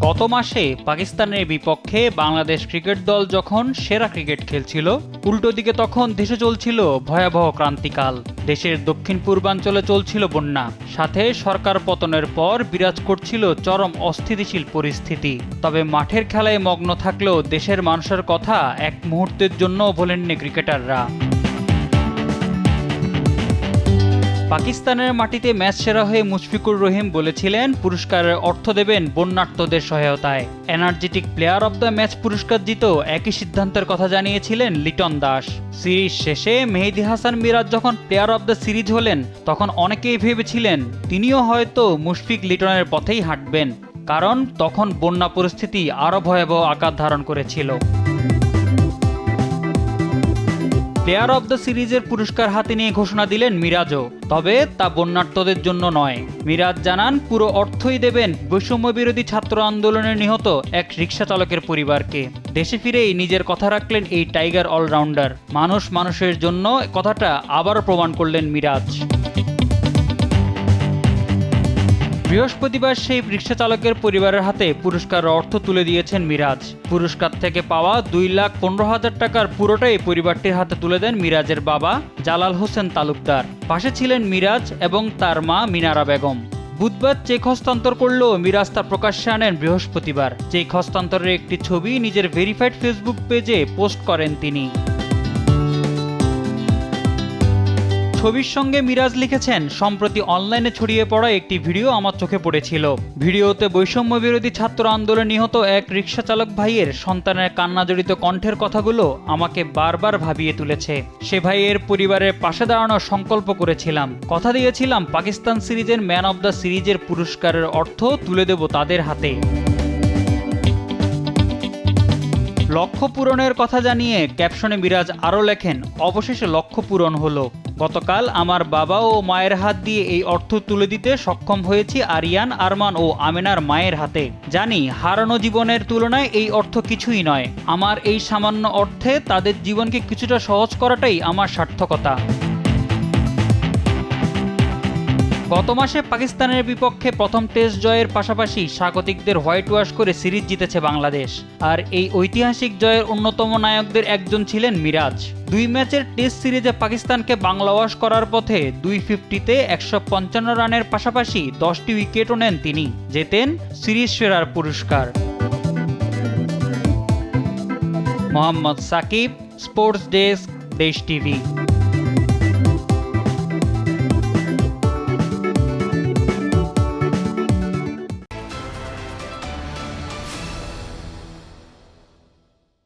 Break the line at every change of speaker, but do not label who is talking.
গত মাসে পাকিস্তানের বিপক্ষে বাংলাদেশ ক্রিকেট দল যখন সেরা ক্রিকেট খেলছিল, উল্টো দিকে তখন দেশে চলছিল ভয়াবহ ক্রান্তিকাল। দেশের দক্ষিণ পূর্বাঞ্চলে চলছিল বন্যা, সাথে সরকার পতনের পর বিরাজ করছিল চরম অস্থিতিশীল পরিস্থিতি। তবে মাঠের খেলায় মগ্ন থাকলেও দেশের মানুষের কথা এক মুহূর্তের জন্যও ভোলেননি ক্রিকেটাররা। পাকিস্তানের মাটিতে ম্যাচ সেরা হয়ে মুশফিকুর রহিম বলেছিলেন পুরস্কারের অর্থ দেবেন বন্যার্তদের সহায়তায়। Energetic player of the match পুরস্কার জিতেও একই সিদ্ধান্তের কথা জানিয়েছিলেন লিটন দাস। সিরিজ শেষে মেহেদী হাসান মিরাজ যখন প্লেয়ার অব দ্য সিরিজ হলেন, তখন অনেকেই ভেবেছিলেন তিনিও হয়তো মুশফিক লিটনের পথেই হাঁটবেন, কারণ তখন বন্যা পরিস্থিতি আরও ভয়াবহ আকার ধারণ করেছিল। প্লেয়ার অব দ্য সিরিজের পুরস্কার হাতে নিয়ে ঘোষণা দিলেন মিরাজও, তবে তা বন্যার্তদের জন্য নয়। মিরাজ জানান পুরো অর্থই দেবেন বৈষম্য বিরোধী ছাত্র আন্দোলনে নিহত এক রিকশা চালকের পরিবারকে। দেশে ফিরেই নিজের কথা রাখলেন এই টাইগার অলরাউন্ডার। মানুষ মানুষের জন্য কথাটা আবারও প্রমাণ করলেন মিরাজ। বৃহস্পতিবার সেই রিকশা চালকের পরিবারের হাতে পুরস্কারের অর্থ তুলে দিয়েছেন মিরাজ। পুরস্কার থেকে পাওয়া 2,15,000 টাকার পুরোটাই পরিবারটির হাতে তুলে দেন মিরাজের বাবা জালাল হোসেন তালুকদার। পাশে ছিলেন মিরাজ এবং তার মা মিনারা বেগম। বুধবার চেক হস্তান্তর করলেও মিরাজ তা প্রকাশ্যে আনেন বৃহস্পতিবার। চেক হস্তান্তরের একটি ছবি নিজের ভেরিফাইড ফেসবুক পেজে পোস্ট করেন তিনি। ছবির সঙ্গে মিরাজ লিখেছেন, সম্প্রতি অনলাইনে ছড়িয়ে পড়া একটি ভিডিও আমার চোখে পড়েছিল। ভিডিওতে বৈষম্য বিরোধী ছাত্র আন্দোলনে নিহত এক রিকশা চালক ভাইয়ের সন্তানের কান্নাজড়িত কণ্ঠের কথাগুলো আমাকে বারবার ভাবিয়ে তুলেছে। সে ভাইয়ের পরিবারের পাশে দাঁড়ানোর সংকল্প করেছিলাম, কথা দিয়েছিলাম পাকিস্তান সিরিজের ম্যান অব দ্য সিরিজের পুরস্কারের অর্থ তুলে দেব তাদের হাতে। লক্ষ্য পূরণের কথা জানিয়ে ক্যাপশনে মিরাজ আরও লেখেন, অবশেষে লক্ষ্য পূরণ হলো। গতকাল আমার বাবা ও মায়ের হাত দিয়ে এই অর্থ তুলে দিতে সক্ষম হয়েছি আরিয়ান, আরমান ও আমেনার মায়ের হাতে। জানি হারানো জীবনের তুলনায় এই অর্থ কিছুই নয়। আমার এই সামান্য অর্থে তাদের জীবনকে কিছুটা সহজ করাটাই আমার সার্থকতা। গত মাসে পাকিস্তানের বিপক্ষে প্রথম টেস্ট জয়ের পাশাপাশি স্বাগতিকদের হোয়াইট ওয়াশ করে সিরিজ জিতেছে বাংলাদেশ। আর এই ঐতিহাসিক জয়ের অন্যতম নায়কদের একজন ছিলেন মিরাজ। 2 ম্যাচের টেস্ট সিরিজে পাকিস্তানকে বাংলা ওয়াশ করার পথে 250-তে 155 রানের পাশাপাশি 10টি উইকেটও নেন তিনি, জেতেন সিরিজ সেরার পুরস্কার। মোহাম্মদ সাকিব, স্পোর্টস ডেস্ক, দেশ টিভি।